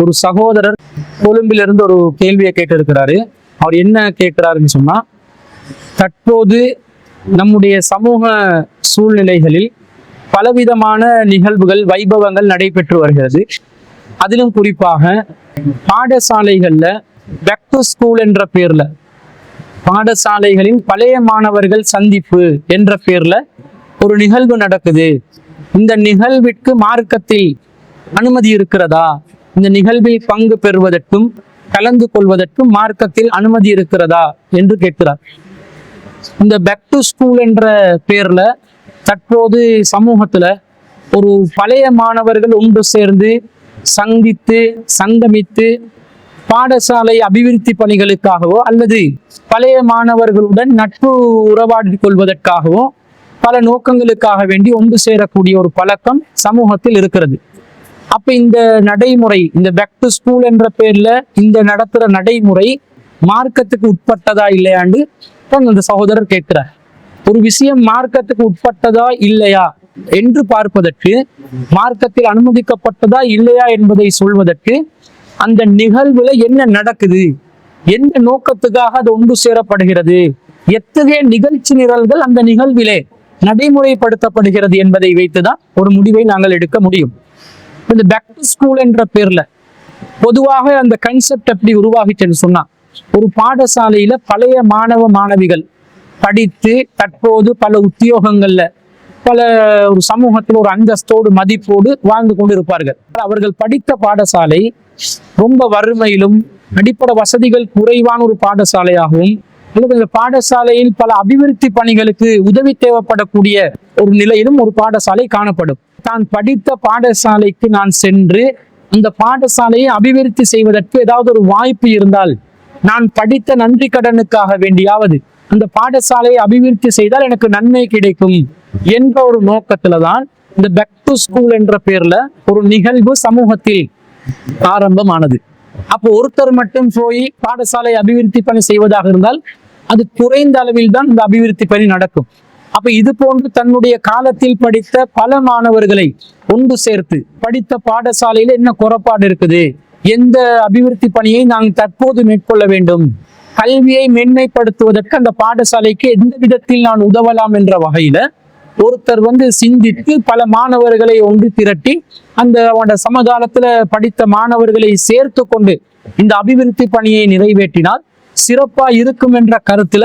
ஒரு சகோதரர் கொழும்பிலிருந்து ஒரு கேள்வியை கேட்டிருக்கிறாரு. அவர் என்ன கேட்கிறாருன்னு சொன்னா, தற்போது நம்முடைய சமூக சூழ்நிலைகளில் பலவிதமான நிகழ்வுகள் வைபவங்கள் நடைபெற்று வருகிறது. அதிலும் குறிப்பாக பாடசாலைகள்ல பேக் டு ஸ்கூல் என்ற பேர்ல, பாடசாலைகளின் பழைய மாணவர்கள் சந்திப்பு என்ற பேர்ல ஒரு நிகழ்வு நடக்குது. இந்த நிகழ்விற்கு மார்க்கத்தில் அனுமதி இருக்கிறதா? இந்த நிகழ்வில் பங்கு பெறுவதற்கும் கலந்து கொள்வதற்கும் மார்க்கத்தில் அனுமதி இருக்கிறதா என்று கேட்கிறார். இந்த பேக் டு ஸ்கூல் என்ற பேர்ல தற்போது சமூகத்துல ஒரு பழைய மாணவர்கள் ஒன்று சேர்ந்து சந்தித்து சங்கமித்து பாடசாலை அபிவிருத்தி பணிகளுக்காகவோ அல்லது பழைய மாணவர்களுடன் நட்பு உறவாடி கொள்வதற்காகவோ பல நோக்கங்களுக்காக வேண்டி ஒன்று சேரக்கூடிய ஒரு பழக்கம் சமூகத்தில் இருக்கிறது. அப்ப இந்த நடைமுறை, இந்த பேக் டு ஸ்கூல் என்ற பேர்ல இந்த நடத்துற நடைமுறை மார்க்கத்துக்கு உட்பட்டதா இல்லையாண்டு அந்த சகோதரர் கேட்கிறார். ஒரு விஷயம் மார்க்கத்துக்கு உட்பட்டதா இல்லையா என்று பார்ப்பதற்கு, மார்க்கத்தில் அனுமதிக்கப்பட்டதா இல்லையா என்பதை சொல்வதற்கு, அந்த நிகழ்வுல என்ன நடக்குது, எந்த நோக்கத்துக்காக அது ஒன்று சேரப்படுகிறது, எத்தகைய நிகழ்ச்சி நிரல்கள் அந்த நிகழ்விலே நடைமுறைப்படுத்தப்படுகிறது என்பதை வைத்துதான் ஒரு முடிவை நாங்கள் எடுக்க முடியும். இந்த பேக் டு ஸ்கூல் என்ற பேர்ல பொதுவாக அந்த கன்செப்ட் எப்படி உருவாகிச்சுன்னு சொன்னா, ஒரு பாடசாலையில பழைய மாணவ மாணவிகள் படித்து தற்போது பல உத்தியோகங்கள்ல பல ஒரு சமூகத்தில் ஒரு அந்தஸ்தோடு மதிப்போடு வாழ்ந்து கொண்டு இருப்பார்கள். அவர்கள் படித்த பாடசாலை ரொம்ப வறுமையிலும் அடிப்படை வசதிகள் குறைவான ஒரு பாடசாலையாகவும், இந்த பாடசாலையில் பல அபிவிருத்தி பணிகளுக்கு உதவி தேவைப்படக்கூடிய ஒரு நிலையிலும் ஒரு பாடசாலை காணப்படும். தான் படித்த பாடசாலைக்கு நான் சென்று அந்த பாடசாலையை அபிவிருத்தி செய்வதற்கு ஏதாவது ஒரு வாய்ப்பு இருந்தால், நான் படித்த நன்றி கடனுக்காக வேண்டியாவது அந்த பாடசாலையை அபிவிருத்தி செய்தால் எனக்கு நன்மை கிடைக்கும் என்ற ஒரு நோக்கத்துலதான் இந்த பேக் டு ஸ்கூல் என்ற பேர்ல ஒரு நிகழ்வு சமூகத்தில் ஆரம்பமானது. அப்போ ஒருத்தர் மட்டும் போய் பாடசாலை அபிவிருத்தி பணி செய்வதாக இருந்தால் அது குறைந்த அளவில் தான் இந்த அபிவிருத்தி பணி நடக்கும். அப்ப இது போன்று தன்னுடைய காலத்தில் படித்த பல மாணவர்களை ஒன்று சேர்த்து படித்த பாடசாலையில என்ன குறைபாடு இருக்குது, எந்த அபிவிருத்தி பணியை நாங்கள் தற்போது மேற்கொள்ள வேண்டும், கல்வியை மேன்மைப்படுத்துவதற்கு அந்த பாடசாலைக்கு எந்த விதத்தில் நான் உதவலாம் என்ற வகையில ஒருத்தர் சிந்தித்து பல மாணவர்களை ஒன்று திரட்டி அந்த சமகாலத்துல படித்த மாணவர்களை சேர்த்து கொண்டு இந்த அபிவிருத்தி பணியை நிறைவேற்றினால் சிறப்பா இருக்கும் என்ற கருத்துல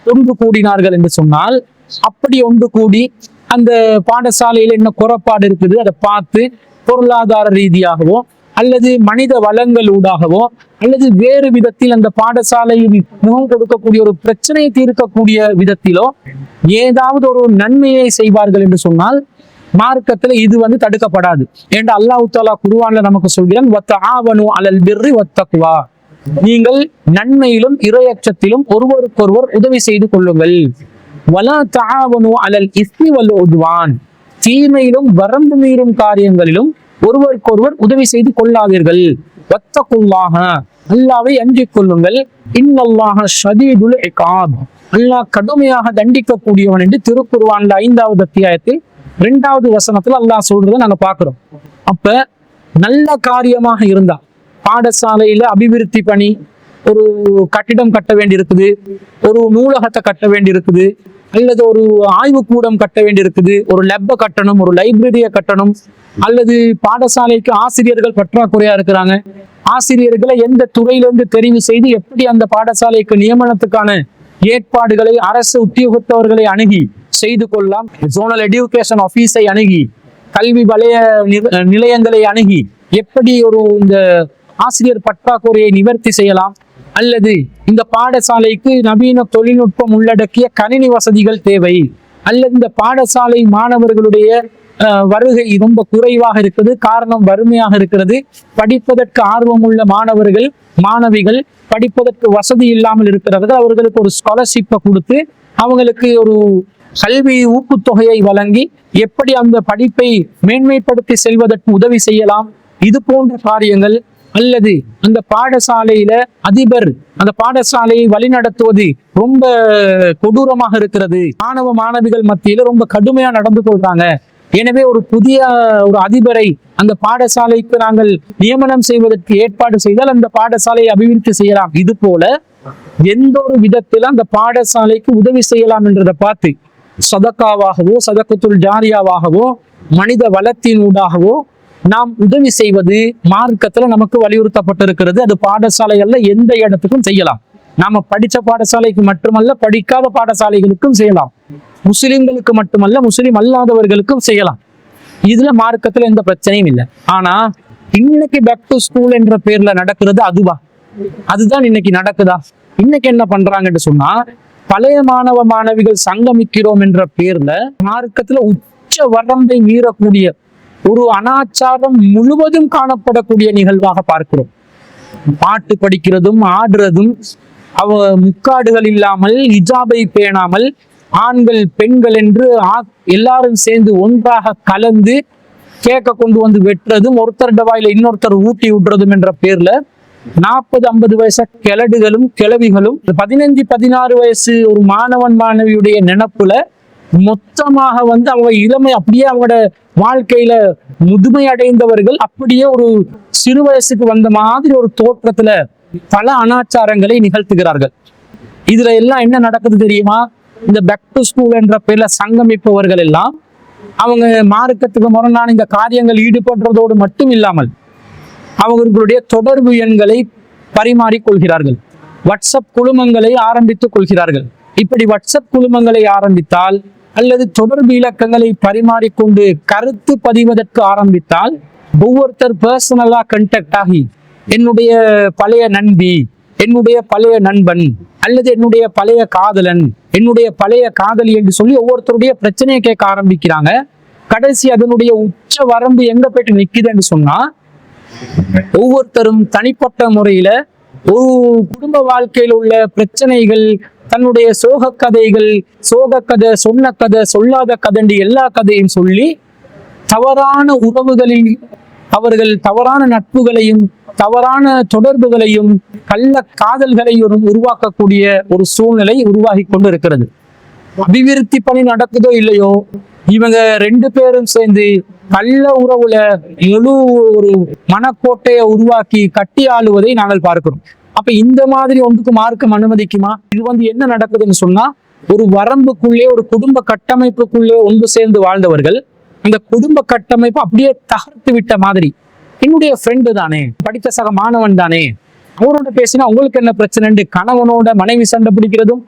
ஒன்று கூடினார்கள் என்று சொன்னால், அப்படி ஒன்று கூடி அந்த பாடசாலையில என்ன குறைபாடு இருக்குது அதை பார்த்து பொருளாதார ரீதியாகவோ அல்லது மனித வளங்கள் ஊடாகவோ அல்லது வேறு விதத்தில் அந்த பாடசாலையில் முகம் கொடுக்கக்கூடிய ஒரு பிரச்சனையை தீர்க்கக்கூடிய விதத்திலோ ஏதாவது ஒரு நன்மையை செய்வார்கள் என்று சொன்னால் மார்க்கத்துல இது தடுக்கப்படாது. ஏன்னா அல்லாஹ் தஆலா குர்ஆன்ல நமக்கு சொல்கிறான், வத்தஆவனு அலல் பிர்ரி வத்தக்வா, நீங்கள் நன்மையிலும் இறையச்சத்திலும் ஒருவருக்கொருவர் உதவி செய்து கொள்ளுங்கள். வலா தஆவனு அலல் இஸ்மி வல் உத்வான், தீமையிலும் வரம்பு மீறும் காரியங்களிலும் ஒருவருக்கொருவர் உதவி செய்து கொள்ளாதீர்கள். வத்தகுல்லாஹ, அல்லாஹ்வை அஞ்சிக் கொள்ளுங்கள். இன்னல்லாஹ ஷதீதுல் இகாப், அல்லாஹ் கடுமையாக தண்டிக்கக்கூடியவன் என்று திருக்குர்ஆன்ல 5வது அத்தியாயத்தில் 2வது வசனத்துல அல்லாஹ் சொல்றதை நாங்க பாக்குறோம். அப்ப நல்ல காரியமாக இருந்தா, பாடசாலையில அபிவிருத்தி பணி, ஒரு கட்டிடம் கட்ட வேண்டி இருக்குது, ஒரு நூலகத்தை கட்ட வேண்டி இருக்குது, அல்லது ஒரு ஆய்வு கூடம் கட்ட வேண்டி இருக்குது, ஒரு லெப்பை கட்டணும், ஒரு லைப்ரரியை கட்டணும், அல்லது பாடசாலைக்கு ஆசிரியர்கள் பற்றாக்குறையா இருக்கிறாங்க, ஆசிரியர்களை எந்த துறையிலிருந்து தெரிவு செய்து எப்படி அந்த பாடசாலைக்கு நியமனத்துக்கான ஏற்பாடுகளை அரசு உத்தியோகத்தவர்களை அணுகி செய்து கொள்ளலாம், ஜோனல் எஜுகேஷன் ஆபீஸை அணுகி கல்வி வலய நிலையங்களை அணுகி எப்படி இந்த ஆசிரியர் பற்றாக்குறையை நிவர்த்தி செய்யலாம், அல்லது இந்த பாடசாலைக்கு நவீன தொழில்நுட்பம் உள்ளடக்கிய கணினி வசதிகள் தேவை, அல்லது இந்த பாடசாலை மாணவர்களுடைய வருகை ரொம்ப குறைவாக இருக்குது, காரணம் வறுமையாக இருக்கிறது, படிப்பதற்கு ஆர்வம் உள்ள மாணவர்கள் மாணவிகள் படிப்பதற்கு வசதி இல்லாமல் இருக்கிறவர்கள் அவர்களுக்கு ஒரு ஸ்காலர்ஷிப்பை கொடுத்து அவங்களுக்கு ஒரு கல்வி ஊக்குத்தொகையை வழங்கி எப்படி அந்த படிப்பை மேன்மைப்படுத்தி செல்வதற்கு உதவி செய்யலாம், இது போன்ற காரியங்கள். அல்லது அந்த பாடசாலையில அதிபர் அந்த பாடசாலையை வழிநடத்துவது ரொம்ப கொடூரமாக இருக்கிறது, மாணவ மாணவிகள் மத்தியில ரொம்ப கடுமையா நடந்து கொள்றாங்க, எனவே ஒரு புதிய ஒரு அதிபரை அந்த பாடசாலைக்கு நாங்கள் நியமனம் செய்வதற்கு ஏற்பாடு செய்தால் அந்த பாடசாலையை அபிவிருத்தி செய்யலாம். இது போல எந்த ஒரு விதத்தில் அந்த பாடசாலைக்கு உதவி செய்யலாம் என்றதை பார்த்து சதக்காவாகவோ சதக்கத்துல் ஜாரியாவாகவோ மனித வளத்தினூடாகவோ நாம் உதவி செய்வது மார்க்கத்துல நமக்கு வலியுறுத்தப்பட்டிருக்கிறது. அது பாடசாலைகள்ல எந்த இடத்துக்கும் செய்யலாம். நாம படிச்ச பாடசாலைக்கு மட்டுமல்ல, படிக்காத பாடசாலைகளுக்கும் செய்யலாம். முஸ்லிம்களுக்கு மட்டுமல்ல, முஸ்லிம் அல்லாதவர்களுக்கும் செய்யலாம். இதுல மார்க்கத்துல எந்த பிரச்சனையும் இல்லை. ஆனா இன்னைக்கு பேக் டு ஸ்கூல் என்ற பேர்ல நடக்கிறது அதுதான் இன்னைக்கு நடக்குதா? இன்னைக்கு என்ன பண்றாங்கன்னு சொன்னா, பழைய மாணவ மாணவிகள் சங்கமிக்கிறோம் என்ற பேர்ல மார்க்கத்துல உச்ச வரம்பை மீறக்கூடிய ஒரு அனாச்சாரம் முழுவதும் காணப்படக்கூடிய நிகழ்வாக பார்க்கிறோம். பாட்டு படிக்கிறதும் ஆடுறதும், முக்காடுகள் இல்லாமல் ஹிஜாபை பேணாமல் ஆண்கள் பெண்கள் என்று எல்லாரும் சேர்ந்து ஒன்றாக கலந்து கேக்க கொண்டு வந்து வெட்டுறதும், ஒருத்தர் வாயில இன்னொருத்தர் ஊட்டி விடுறதும் என்ற பேர்ல 40-50 வயசு கிழடுகளும் கிழவிகளும் 15-16 வயசு ஒரு மாணவன் மாணவியுடைய நினைப்புல மொத்தமாக வந்து அவங்க இளமை அப்படியே அவங்களோட வாழ்க்கையில முதுமை அடைந்தவர்கள் அப்படியே ஒரு சிறு வயசுக்கு வந்த மாதிரி ஒரு தோற்றத்துல பல அனாச்சாரங்களை நிகழ்த்துகிறார்கள். இதுல எல்லாம் என்ன நடக்குது தெரியுமா? இந்த பேக் டு ஸ்கூல் என்ற பேர்ல சங்கமிப்பவர்கள் எல்லாம் அவங்க மார்க்கத்துக்கு முரணான இந்த காரியங்கள் ஈடுபடுறதோடு மட்டும் இல்லாமல் அவர்களுடைய தொடர்பு எண்களை பரிமாறிக்கொள்கிறார்கள். வாட்ஸ்அப் குழுமங்களை ஆரம்பித்துக் கொள்கிறார்கள். இப்படி வாட்ஸ்அப் குழுமங்களை ஆரம்பித்தால் அல்லது தொடர்பு இலக்கங்களை பரிமாறிக்கொண்டு கருத்து பதிவதற்கு ஆரம்பித்தால் ஒவ்வொருத்தர் பர்சனலா கண்டக்ட் ஆகி என்னுடைய பழைய நண்பி, என்னுடைய பழைய நண்பன் அல்லது என்னுடைய பழைய காதலன், என்னுடைய பழைய காதலி என்று சொல்லி ஒவ்வொருத்தருடைய பிரச்சனையை கேட்க ஆரம்பிக்கிறாங்க. கடைசி அதனுடைய உச்ச வரம்பு எங்க போயிட்டு நிக்குதுன்னு சொன்னா, ஒவ்வொருத்தரும் தனிப்பட்ட முறையில ஒரு குடும்ப வாழ்க்கையில் உள்ள பிரச்சனைகள், தன்னுடைய சோக கதைகள், சோக கதை, சொன்ன கதை, சொல்லாத கதை, எல்லா கதையும் சொல்லி தவறான உறவுகளில் அவர்கள் தவறான நட்புகளையும் தவறான தொடர்புகளையும் கள்ள காதல்களையும் உருவாக்கக்கூடிய ஒரு சூழ்நிலை உருவாகி கொண்டு இருக்கிறது. அபிவிருத்தி பணி நடக்குதோ இல்லையோ, இவங்க 2 பேரும் சேர்ந்து கள்ள உறவுல முழு ஒரு மனக்கோட்டையை உருவாக்கி கட்டி ஆளுவதை நாங்கள் பார்க்கிறோம். அப்ப இந்த மாதிரி ஒன்றுக்கு மார்க்கம் அனுமதிக்குமா? இது என்ன நடக்குதுன்னு சொன்னா, ஒரு வரம்புக்குள்ளே ஒரு குடும்ப கட்டமைப்புக்குள்ளே ஒன்று சேர்ந்து வாழ்ந்தவர்கள் அந்த குடும்ப கட்டமைப்பு அப்படியே தகர்த்து விட்ட மாதிரி, என்னுடைய ஃப்ரெண்டு தானே, படித்த சக மாணவன் தானே, அவரோட பேசினா உங்களுக்கு என்ன பிரச்சனை, கணவனோட மனைவி சண்டை பிடிக்கிறதும்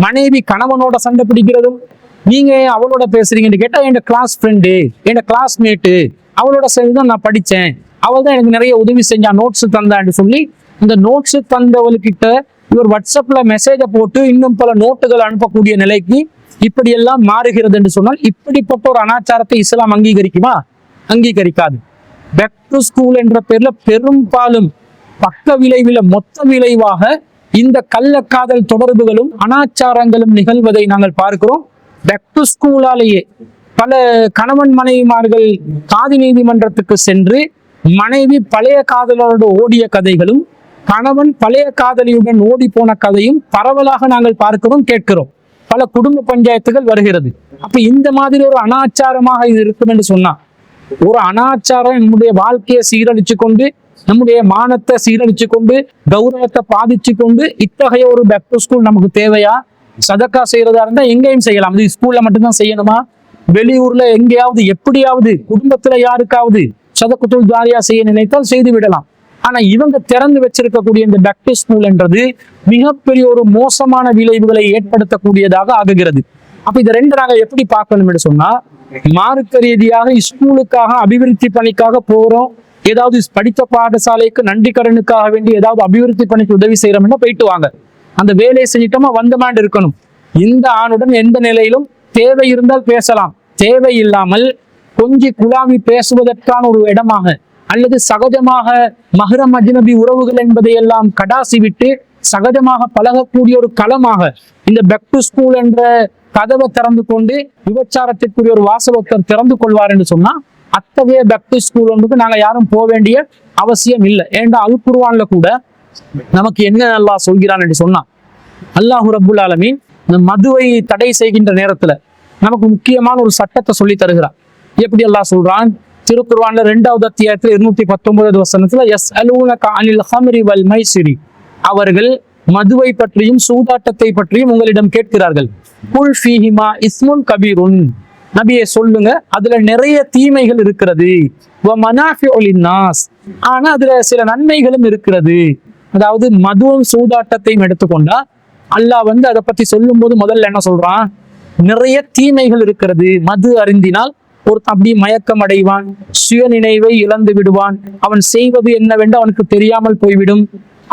மனைவி கணவனோட சண்டை பிடிக்கிறதும், நீங்க அவளோட பேசுறீங்கன்னு கேட்டா என் கிளாஸ் ஃப்ரெண்டு, என் கிளாஸ்மேட்டு, அவளோட சேர்ந்துதான் நான் படித்தேன், அவள் தான் எனக்கு நிறைய உதவி செஞ்சா, நோட்ஸ் தந்தான்னு சொல்லி இந்த நோட்ஸ் தந்தவள்கிட்ட இவர் வாட்ஸ்அப்ல மெசேஜை போட்டு இன்னும் பல நோட்டுகள் அனுப்பக்கூடிய நிலைக்கு இப்படி எல்லாம் மாறுகிறது என்று சொன்னால், இப்படிப்பட்ட ஒரு அனாச்சாரத்தை இஸ்லாம் அங்கீகரிக்குமா? அங்கீகரிக்காது. பேக் டு ஸ்கூல் என்ற பேர்ல பெரும்பாலும் பக்க விளைவில மொத்த விளைவாக இந்த கள்ளக்காதல் தொடர்புகளும் அனாச்சாரங்களும் நிகழ்வதை நாங்கள் பார்க்கிறோம். பேக் டு ஸ்கூலாலேயே பல கணவன் மனைவிமார்கள் காதி நீதிமன்றத்துக்கு சென்று மனைவி பழைய காதலோடு ஓடிய கதைகளும் கணவன் பழைய காதலியுடன் ஓடி போன கதையும் பரவலாக நாங்கள் பார்க்கிறோம், கேட்கிறோம். பல குடும்ப பஞ்சாயத்துகள் வருகிறது. அப்ப இந்த மாதிரி ஒரு அனாச்சாரமாக இது இருக்கும் என்று சொன்னா, ஒரு அனாச்சாரம் நம்முடைய வாழ்க்கையை சீரழிச்சு கொண்டு, நம்முடைய மானத்தை சீரழிச்சு கொண்டு, கௌரவத்தை பாதிச்சு கொண்டு, இத்தகைய ஒரு பேக் டு ஸ்கூல் நமக்கு தேவையா? சதக்கா செய்யறதா இருந்தா எங்கேயும் செய்யலாம். இது ஸ்கூல்ல மட்டும்தான் செய்யணுமா? வெளியூர்ல எங்கேயாவது எப்படியாவது குடும்பத்துல யாருக்காவது சதக்கத்துல் ஜாரியா செய்ய நினைத்தால் செய்து விடலாம். ஆனா இவங்க திறந்து வச்சிருக்கக்கூடிய இந்த பேக் டு ஸ்கூல் என்றது மிகப்பெரிய ஒரு மோசமான விளைவுகளை ஏற்படுத்தக்கூடியதாக ஆகுகிறது. அப்ப இது 2 நாங்க எப்படி பார்க்கணும் என்று சொன்னா, மார்க்க ரீதியாக ஸ்கூலுக்காக அபிவிருத்தி பணிக்காக போறோம், ஏதாவது படித்த பாடசாலைக்கு நன்றி கடனுக்காக வேண்டி ஏதாவது அபிவிருத்தி பணிக்கு உதவி செய்யறோம்னா போயிட்டு வாங்க, அந்த வேலையை செஞ்சிட்டோமா வந்தமாண்டு இருக்கணும். இந்த ஆணுடன் எந்த நிலையிலும் தேவை இருந்தால் பேசலாம், தேவை இல்லாமல் கொஞ்சி குழாவி பேசுவதற்கான ஒரு இடமாக அல்லது சகஜமாக மஹ்ரம் அஜ்னபி உறவுகள் என்பதை எல்லாம் கடாசி விட்டு சகஜமாக பழகக்கூடிய ஒரு களமாக இந்த பேக் டு ஸ்கூல் என்ற கதவை திறந்து கொண்டு விபச்சாரத்திற்குரிய ஒரு வாசல் திறந்து கொள்வார் என்று சொன்னா, அத்தகைய பேக் டு ஸ்கூல் ஒன்றுக்கு நாங்க யாரும் போக வேண்டிய அவசியம் இல்லை. ஏண்டா அல் குர்ஆன்ல கூட நமக்கு என்ன அல்லாஹ் சொல்கிறான் என்று சொன்னா, அல்லாஹு ரப்புல் ஆலமீன் இந்த மதுவை தடை செய்கின்ற நேரத்துல நமக்கு முக்கியமான ஒரு சட்டத்தை சொல்லி தருகிறார். எப்படி அல்லாஹ் சொல்றான்? திருக்குர்ஆன்ல 2வது அத்தியாயத்துல 219 வசனத்துல யஸ்அலூனக அனில் ஹம்ரி வல் மைசிரி, அவர்கள் மதுவை பற்றியும் சூதாட்டத்தை பற்றியும் உங்களிடம் கேட்கிறார்கள். குல் ஃபீஹிமா இஸ்முன் கபீருன், நபியே சொல்லுங்க, அதுல நிறைய தீமைகள் இருக்கிறது. வ மனாஃபிஉ லின்னாஸ், ஆனா அதுல சில நன்மைகளும் இருக்கிறது. அதாவது மதுவும் சூதாட்டத்தையும் எடுத்துக்கொண்டா அல்லாஹ் அதை பத்தி சொல்லும் போது முதல்ல என்ன சொல்றான்? நிறைய தீமைகள் இருக்கிறது. மது அருந்தினால் ஒருத்தன் அப்படியே மயக்கம் அடைவான், சுய நினைவை இழந்து விடுவான், அவன் செய்வது என்னவென்று அவனுக்கு தெரியாமல் போய்விடும்.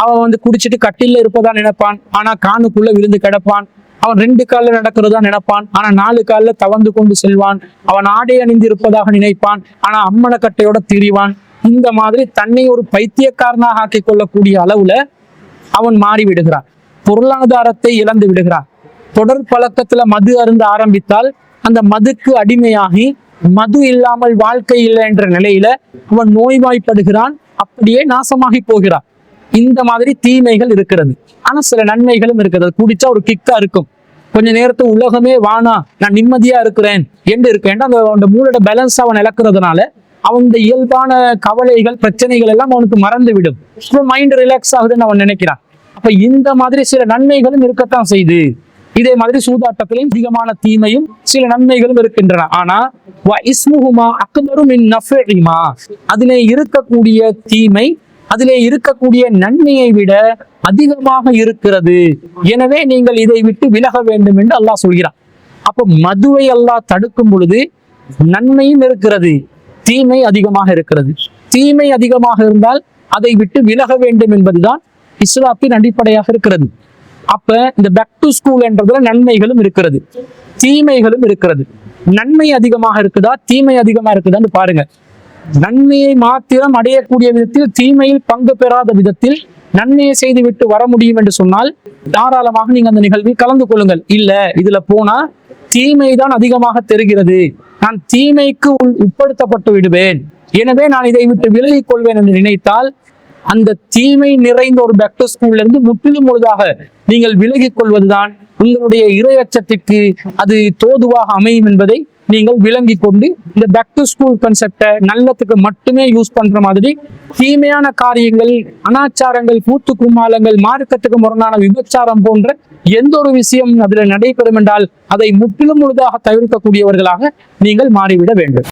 அவன் குடிச்சிட்டு கட்டில இருப்பதா நினைப்பான், ஆனா காணுக்குள்ள விழுந்து கிடப்பான். அவன் 2 காலில் நடக்கிறதா நினைப்பான், ஆனா 4 காலில் தவந்து கொண்டு செல்வான். அவன் ஆடை அணிந்து இருப்பதாக நினைப்பான், ஆனா அம்மனக்கட்டையோட திரிவான். இந்த மாதிரி தன்னை ஒரு பைத்தியக்காரனாக ஆக்கிக் கொள்ளக்கூடிய அளவுல அவன் மாறி விடுகிறான். பொருளாதாரத்தை இழந்து விடுகிறான். தொடர் பழக்கத்துல மது அருந்த ஆரம்பித்தால் அந்த மதுக்கு அடிமையாகி மது இல்லாமல் வாழ்க்கை இல்லை என்ற நிலையில அவன் நோய்வாய்ப்படுகிறான், அப்படியே நாசமாகி போகிறான். இந்த மாதிரி தீமைகள் இருக்கிறது. ஆனா சில நன்மைகளும் இருக்கிறது. குடிச்சா ஒரு கிக்கா இருக்கும், கொஞ்ச நேரத்து உலகமே வானா நான் நிம்மதியா இருக்கிறேன் என்று இருக்கேன். அந்த மூளோட பேலன்ஸ் அவன் இழக்கிறதுனால அவனுடைய இயல்பான கவலைகள் பிரச்சனைகள் எல்லாம் அவனுக்கு மறந்து விடும். மைண்ட் ரிலாக்ஸ் ஆகுதுன்னு அவன் நினைக்கிறான். அப்ப இந்த மாதிரி சில நன்மைகளும் இருக்கத்தான் செய்து. இதே மாதிரி சூதாட்டத்திலையும் அதிகமான தீமையும் சில நன்மைகளும் இருக்கின்றன. ஆனா அதிலே இருக்கக்கூடிய தீமை அதிலே இருக்கக்கூடிய நன்மையை விட அதிகமாக இருக்கிறது. எனவே நீங்கள் இதை விட்டு விலக வேண்டும் என்று அல்லாஹ் சொல்கிறான். அப்ப மதுவை அல்லாஹ் தடுக்கும் பொழுது நன்மையும் இருக்கிறது, தீமை அதிகமாக இருக்கிறது. தீமை அதிகமாக இருந்தால் அதை விட்டு விலக வேண்டும் என்பதுதான் இஸ்லாத்தின் அடிப்படையாக இருக்கிறது. அப்ப இந்த பேக் டு ஸ்கூல் என்றதுல நன்மைகளும் இருக்கிறது, தீமைகளும் இருக்கிறது. நன்மை அதிகமாக இருக்குதா தீமை அதிகமா இருக்குதான்னு பாருங்க. நன்மையை மாத்திரம் அடையக்கூடிய விதத்தில் தீமையில் பங்கு பெறாத விதத்தில் நன்மையை செய்து விட்டு வர முடியும் என்று சொன்னால் தாராளமாக நீங்க அந்த நிகழ்வில் கலந்து கொள்ளுங்கள். இல்ல இதுல போனா தீமைதான் அதிகமாக தெரிகிறது, நான் தீமைக்கு உட்படுத்தப்பட்டு விடுவேன், எனவே நான் இதை விட்டு விலகிக் கொள்வேன் என்று நினைத்தால் அந்த தீமை நிறைந்த ஒரு பேக் டு ஸ்கூல்ல இருந்து முற்றிலும் முழுதாக நீங்கள் விலகிக் கொள்வதுதான் உங்களுடைய இறையச்சத்திற்கு அது தோதுவாக அமையும் என்பதை நீங்கள் விளங்கி கொண்டு இந்த பேக் டு ஸ்கூல் கான்செப்டை நல்லத்துக்கு மட்டுமே யூஸ் பண்ற மாதிரி தீமையான காரியங்கள், அனாச்சாரங்கள், கூத்து கும்மாளங்கள், மார்க்கத்துக்கு முரணான விபச்சாரம் போன்ற எந்த ஒரு விஷயம் அதுல நடைபெறும் என்றால் அதை முற்றிலும் முழுதாக தவிர்க்கக்கூடியவர்களாக நீங்கள் மாறிவிட வேண்டும்.